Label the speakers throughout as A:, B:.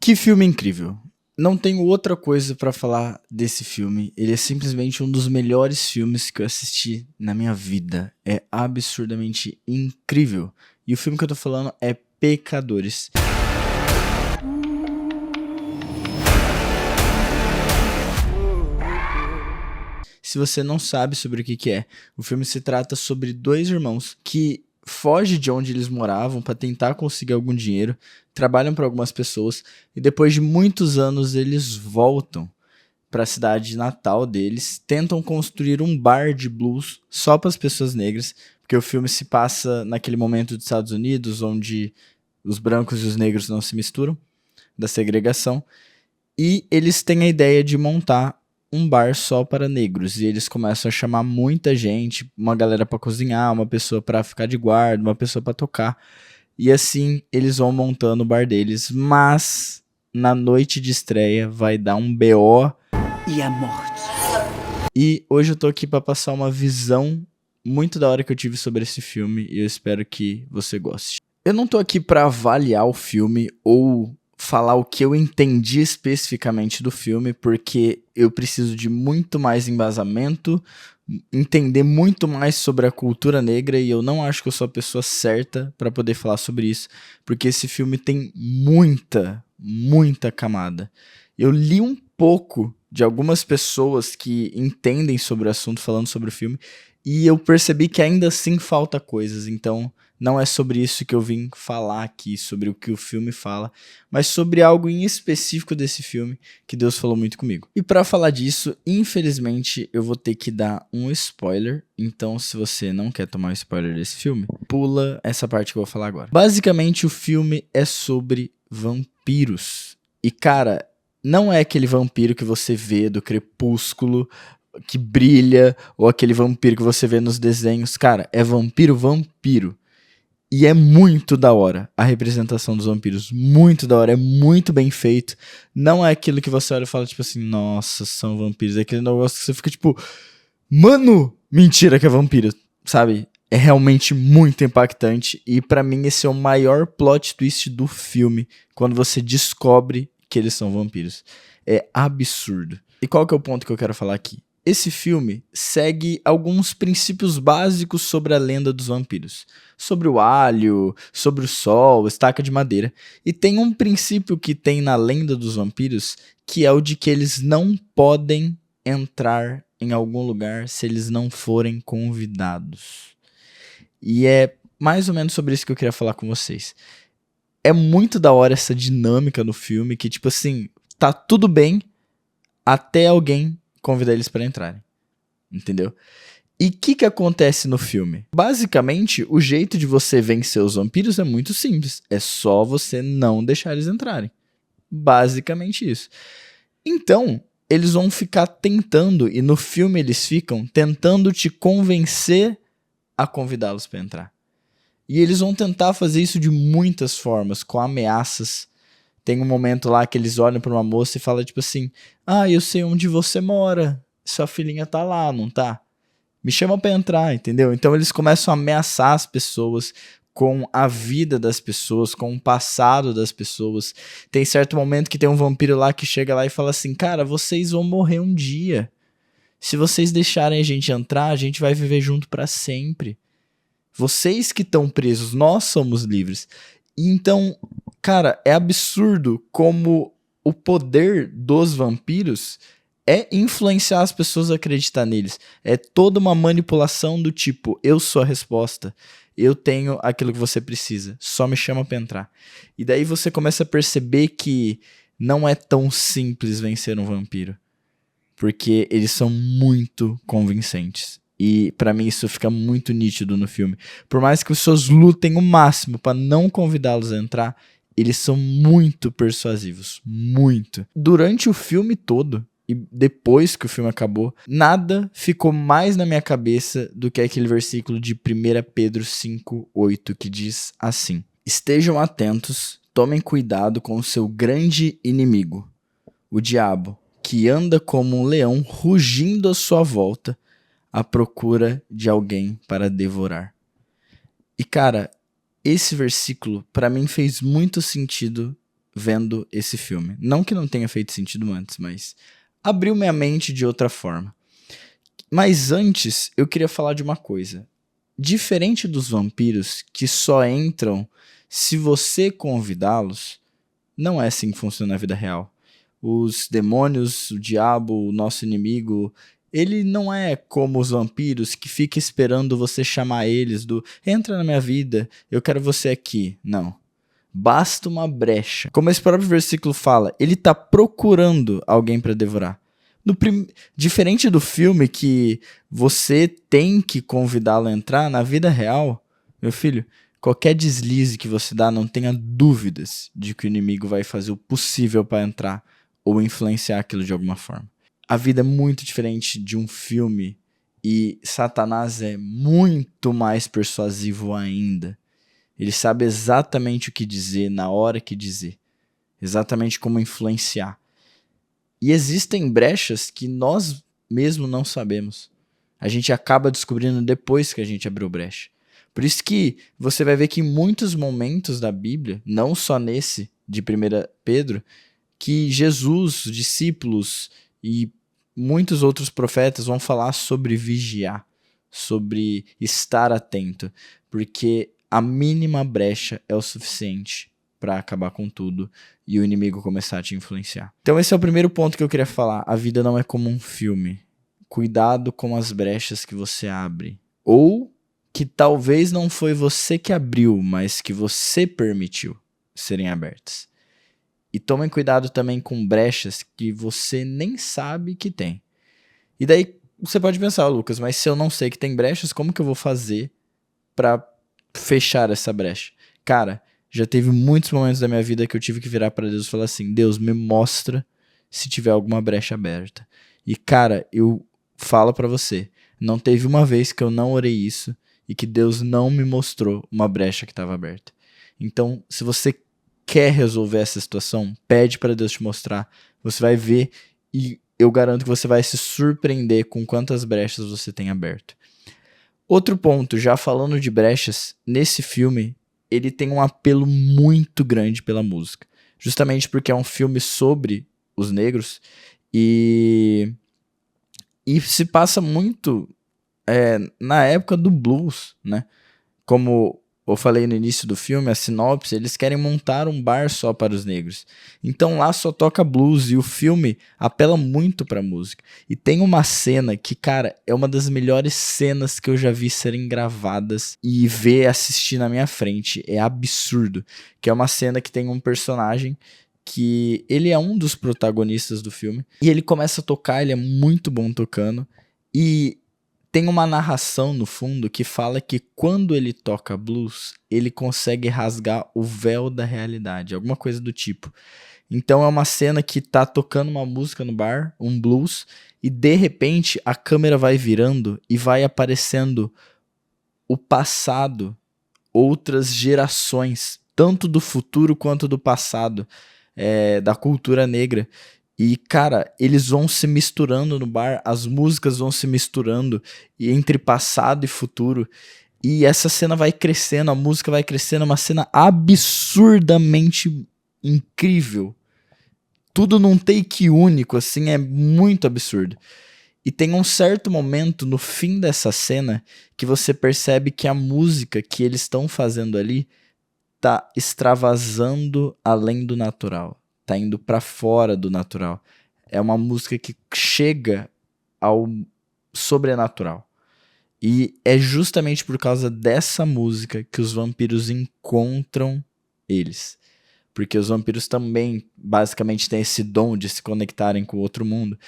A: Que filme incrível. Não tenho outra coisa pra falar desse filme. Ele é simplesmente um dos melhores filmes que eu assisti na minha vida. É absurdamente incrível. E o filme que eu tô falando é Pecadores. Se você não sabe sobre o que é, o filme se trata sobre dois irmãos que fogem de onde eles moravam para tentar conseguir algum dinheiro, trabalham para algumas pessoas e depois de muitos anos eles voltam para a cidade natal deles, tentam construir um bar de blues só para as pessoas negras, porque o filme se passa naquele momento dos Estados Unidos onde os brancos e os negros não se misturam, da segregação, e eles têm a ideia de montar um bar só para negros. E eles começam a chamar muita gente, uma galera para cozinhar, uma pessoa para ficar de guarda, uma pessoa para tocar. E assim eles vão montando o bar deles. Mas na noite de estreia vai dar um BO
B: e a morte.
A: E hoje eu tô aqui para passar uma visão muito da hora que eu tive sobre esse filme e eu espero que você goste. Eu não tô aqui para avaliar o filme ou falar o que eu entendi especificamente do filme, porque eu preciso de muito mais embasamento, entender muito mais sobre a cultura negra e eu não acho que eu sou a pessoa certa para poder falar sobre isso, porque esse filme tem muita camada. Eu li um pouco de algumas pessoas que entendem sobre o assunto falando sobre o filme e eu percebi que ainda assim falta coisas, então não é sobre isso que eu vim falar aqui, sobre o que o filme fala, mas sobre algo em específico desse filme que Deus falou muito comigo. E para falar disso, infelizmente, eu vou ter que dar um spoiler, então se você não quer tomar um spoiler desse filme, pula essa parte que eu vou falar agora. Basicamente, o filme é sobre vampiros. E cara, não é aquele vampiro que você vê do Crepúsculo, que brilha, ou aquele vampiro que você vê nos desenhos. Cara, é vampiro. E é muito da hora a representação dos vampiros. Muito da hora, é muito bem feito. Não é aquilo que você olha e fala, tipo assim, nossa, são vampiros. É aquele negócio que você fica tipo, mano, mentira que é vampiro, sabe? É realmente muito impactante. E pra mim esse é o maior plot twist do filme, quando você descobre que eles são vampiros. É absurdo. E qual que é o ponto que eu quero falar aqui? Esse filme segue alguns princípios básicos sobre a lenda dos vampiros. Sobre o alho, sobre o sol, estaca de madeira. E tem um princípio que tem na lenda dos vampiros, que é o de que eles não podem entrar em algum lugar se eles não forem convidados. E é mais ou menos sobre isso que eu queria falar com vocês. É muito da hora essa dinâmica no filme, que tipo assim, tá tudo bem até alguém convidar eles para entrarem, entendeu? E o que acontece no filme? Basicamente, o jeito de você vencer os vampiros é muito simples. É só você não deixar eles entrarem. Basicamente isso. Então, eles vão ficar tentando, e no filme eles ficam tentando te convencer a convidá-los para entrar. E eles vão tentar fazer isso de muitas formas, com ameaças. Tem um momento lá que eles olham pra uma moça e falam tipo assim, ah, eu sei onde você mora, sua filhinha tá lá, não tá? Me chama pra entrar, entendeu? Então eles começam a ameaçar as pessoas com a vida das pessoas, com o passado das pessoas. Tem certo momento que tem um vampiro lá que chega lá e fala assim, cara, vocês vão morrer um dia. Se vocês deixarem a gente entrar, a gente vai viver junto pra sempre. Vocês que estão presos, nós somos livres. Então, cara, é absurdo como o poder dos vampiros é influenciar as pessoas a acreditar neles. É toda uma manipulação do tipo, eu sou a resposta, eu tenho aquilo que você precisa, só me chama pra entrar. E daí você começa a perceber que não é tão simples vencer um vampiro, porque eles são muito convincentes. E pra mim isso fica muito nítido no filme. Por mais que os seus lutem o máximo pra não convidá-los a entrar, eles são muito persuasivos. Muito. Durante o filme todo, e depois que o filme acabou, nada ficou mais na minha cabeça do que aquele versículo de 1 Pedro 5:8 que diz assim: estejam atentos, tomem cuidado com o seu grande inimigo, o diabo, que anda como um leão rugindo à sua volta, à procura de alguém para devorar. E cara, esse versículo pra mim fez muito sentido vendo esse filme. Não que não tenha feito sentido antes, mas abriu minha mente de outra forma. Mas antes, eu queria falar de uma coisa. Diferente dos vampiros, que só entram se você convidá-los, não é assim que funciona na vida real. Os demônios, o diabo, o nosso inimigo, ele não é como os vampiros que fica esperando você chamar eles do entra na minha vida, eu quero você aqui. Não. Basta uma brecha. Como esse próprio versículo fala, ele tá procurando alguém para devorar. Diferente do filme que você tem que convidá-lo a entrar, na vida real, meu filho, qualquer deslize que você dá, não tenha dúvidas de que o inimigo vai fazer o possível para entrar ou influenciar aquilo de alguma forma. A vida é muito diferente de um filme e Satanás é muito mais persuasivo ainda. Ele sabe exatamente o que dizer, na hora que dizer. Exatamente como influenciar. E existem brechas que nós mesmo não sabemos. A gente acaba descobrindo depois que a gente abriu brecha. Por isso que você vai ver que em muitos momentos da Bíblia, não só nesse de 1 Pedro, que Jesus, os discípulos e muitos outros profetas vão falar sobre vigiar, sobre estar atento, porque a mínima brecha é o suficiente para acabar com tudo e o inimigo começar a te influenciar. Então esse é o primeiro ponto que eu queria falar. A vida não é como um filme. Cuidado com as brechas que você abre. Ou que talvez não foi você que abriu, mas que você permitiu serem abertas. E tomem cuidado também com brechas que você nem sabe que tem. E daí você pode pensar, Lucas, mas se eu não sei que tem brechas, como que eu vou fazer para fechar essa brecha? Cara, já teve muitos momentos da minha vida que eu tive que virar para Deus e falar assim, Deus, me mostra se tiver alguma brecha aberta. E cara, eu falo para você, não teve uma vez que eu não orei isso e que Deus não me mostrou uma brecha que estava aberta. Então, se você quer resolver essa situação, pede para Deus te mostrar. Você vai ver e eu garanto que você vai se surpreender com quantas brechas você tem aberto. Outro ponto, já falando de brechas, nesse filme, ele tem um apelo muito grande pela música. Justamente porque é um filme sobre os negros e se passa muito na época do blues, né? Como eu falei no início do filme, a sinopse, eles querem montar um bar só para os negros. Então lá só toca blues e o filme apela muito pra música. E tem uma cena que, cara, é uma das melhores cenas que eu já vi serem gravadas e assistir na minha frente. É absurdo. Que é uma cena que tem um personagem que ele é um dos protagonistas do filme. E ele começa a tocar, ele é muito bom tocando. E tem uma narração no fundo que fala que quando ele toca blues, ele consegue rasgar o véu da realidade, alguma coisa do tipo. Então é uma cena que tá tocando uma música no bar, um blues, e de repente a câmera vai virando e vai aparecendo o passado, outras gerações, tanto do futuro quanto do passado, da cultura negra. E, cara, eles vão se misturando no bar, as músicas vão se misturando e entre passado e futuro. E essa cena vai crescendo, a música vai crescendo, é uma cena absurdamente incrível. Tudo num take único, assim, é muito absurdo. E tem um certo momento no fim dessa cena que você percebe que a música que eles estão fazendo ali tá extravasando além do natural. Tá indo pra fora do natural. É uma música que chega ao sobrenatural. E é justamente por causa dessa música que os vampiros encontram eles. Porque os vampiros também, basicamente, têm esse dom de se conectarem com o outro mundo.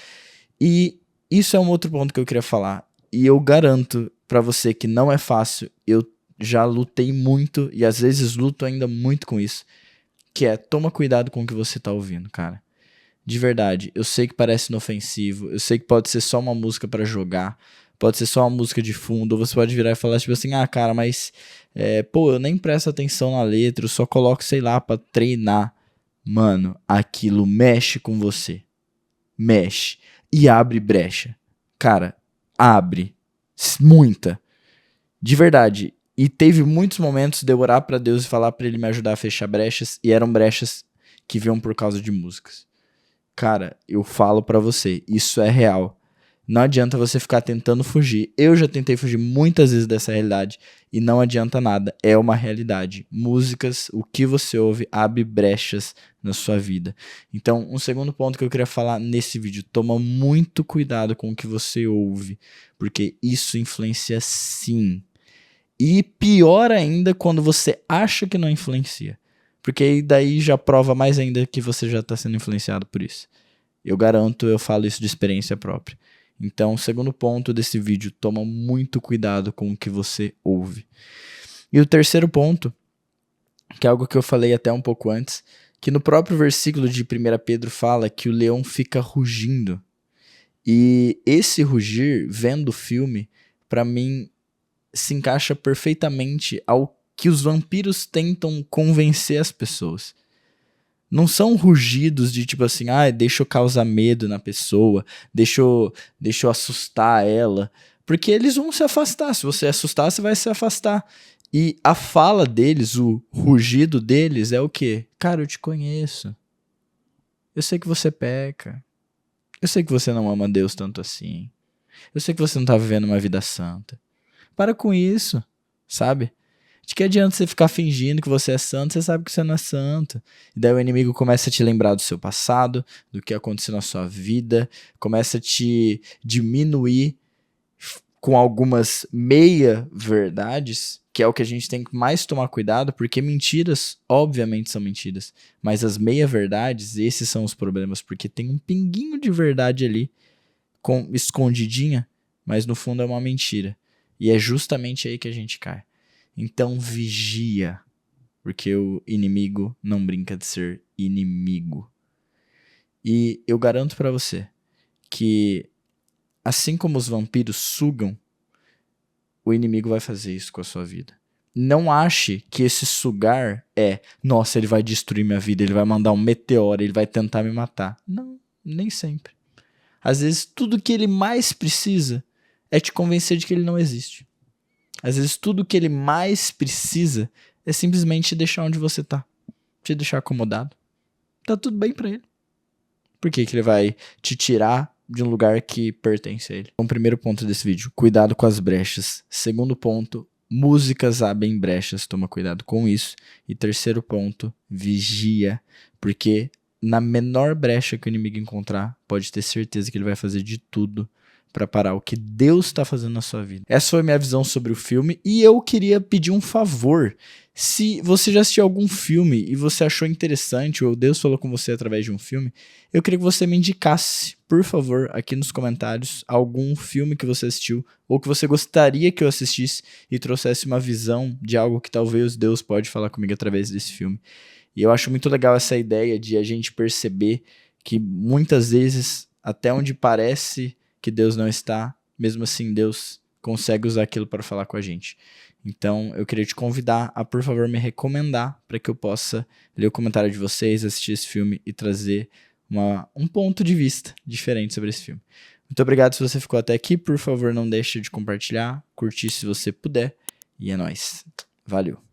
A: E isso é um outro ponto que eu queria falar. E eu garanto pra você que não é fácil. Eu já lutei muito e às vezes luto ainda muito com isso. Que é, toma cuidado com o que você tá ouvindo, cara. De verdade, eu sei que parece inofensivo, eu sei que pode ser só uma música pra jogar, pode ser só uma música de fundo, ou você pode virar e falar tipo assim, cara, mas, eu nem presto atenção na letra, eu só coloco, sei lá, pra treinar. Mano, aquilo mexe com você. Mexe. E abre brecha. Cara, abre. Muita. De verdade. E teve muitos momentos de eu orar pra Deus e falar pra ele me ajudar a fechar brechas. E eram brechas que vêm por causa de músicas. Cara, eu falo pra você, isso é real. Não adianta você ficar tentando fugir. Eu já tentei fugir muitas vezes dessa realidade e não adianta nada. É uma realidade. Músicas, o que você ouve, abre brechas na sua vida. Então, um segundo ponto que eu queria falar nesse vídeo: toma muito cuidado com o que você ouve, porque isso influencia sim. E pior ainda quando você acha que não influencia, porque daí já prova mais ainda que você já está sendo influenciado por isso. Eu garanto, eu falo isso de experiência própria. Então, segundo ponto desse vídeo: toma muito cuidado com o que você ouve. E o terceiro ponto, que é algo que eu falei até um pouco antes, que no próprio versículo de 1 Pedro fala que o leão fica rugindo. E esse rugir, vendo o filme, pra mim, se encaixa perfeitamente ao que os vampiros tentam convencer as pessoas. Não são rugidos de tipo assim, deixa eu causar medo na pessoa, deixa eu assustar ela. Porque eles vão se afastar. Se você assustar, você vai se afastar. E a fala deles, o rugido deles é o quê? Cara, eu te conheço. Eu sei que você peca. Eu sei que você não ama Deus tanto assim. Eu sei que você não tá vivendo uma vida santa. Para com isso, sabe? De que adianta você ficar fingindo que você é santo, você sabe que você não é santo. E daí o inimigo começa a te lembrar do seu passado, do que aconteceu na sua vida, começa a te diminuir com algumas meia-verdades, que é o que a gente tem que mais tomar cuidado, porque mentiras, obviamente, são mentiras. Mas as meia-verdades, esses são os problemas, porque tem um pinguinho de verdade ali, escondidinha, mas no fundo é uma mentira. E é justamente aí que a gente cai. Então vigia, porque o inimigo não brinca de ser inimigo. E eu garanto pra você que, assim como os vampiros sugam, o inimigo vai fazer isso com a sua vida. Não ache que esse sugar nossa, ele vai destruir minha vida, ele vai mandar um meteoro, ele vai tentar me matar. Não, nem sempre. Às vezes tudo que ele mais precisa é te convencer de que ele não existe. Às vezes tudo que ele mais precisa é simplesmente te deixar onde você tá. Te deixar acomodado. Tá tudo bem pra ele. Por que ele vai te tirar de um lugar que pertence a ele? Então, primeiro ponto desse vídeo: cuidado com as brechas. Segundo ponto: músicas abrem brechas, toma cuidado com isso. E terceiro ponto: vigia, porque na menor brecha que o inimigo encontrar, pode ter certeza que ele vai fazer de tudo para parar o que Deus está fazendo na sua vida. Essa foi a minha visão sobre o filme e eu queria pedir um favor. Se você já assistiu algum filme e você achou interessante, ou Deus falou com você através de um filme, eu queria que você me indicasse, por favor, aqui nos comentários, algum filme que você assistiu ou que você gostaria que eu assistisse e trouxesse uma visão de algo que talvez Deus pode falar comigo através desse filme. E eu acho muito legal essa ideia de a gente perceber que muitas vezes, até onde parece que Deus não está, mesmo assim Deus consegue usar aquilo para falar com a gente. Então eu queria te convidar a, por favor, me recomendar para que eu possa ler o comentário de vocês, assistir esse filme e trazer um ponto de vista diferente sobre esse filme. Muito obrigado se você ficou até aqui. Por favor, não deixe de compartilhar, curtir se você puder. E é nóis. Valeu.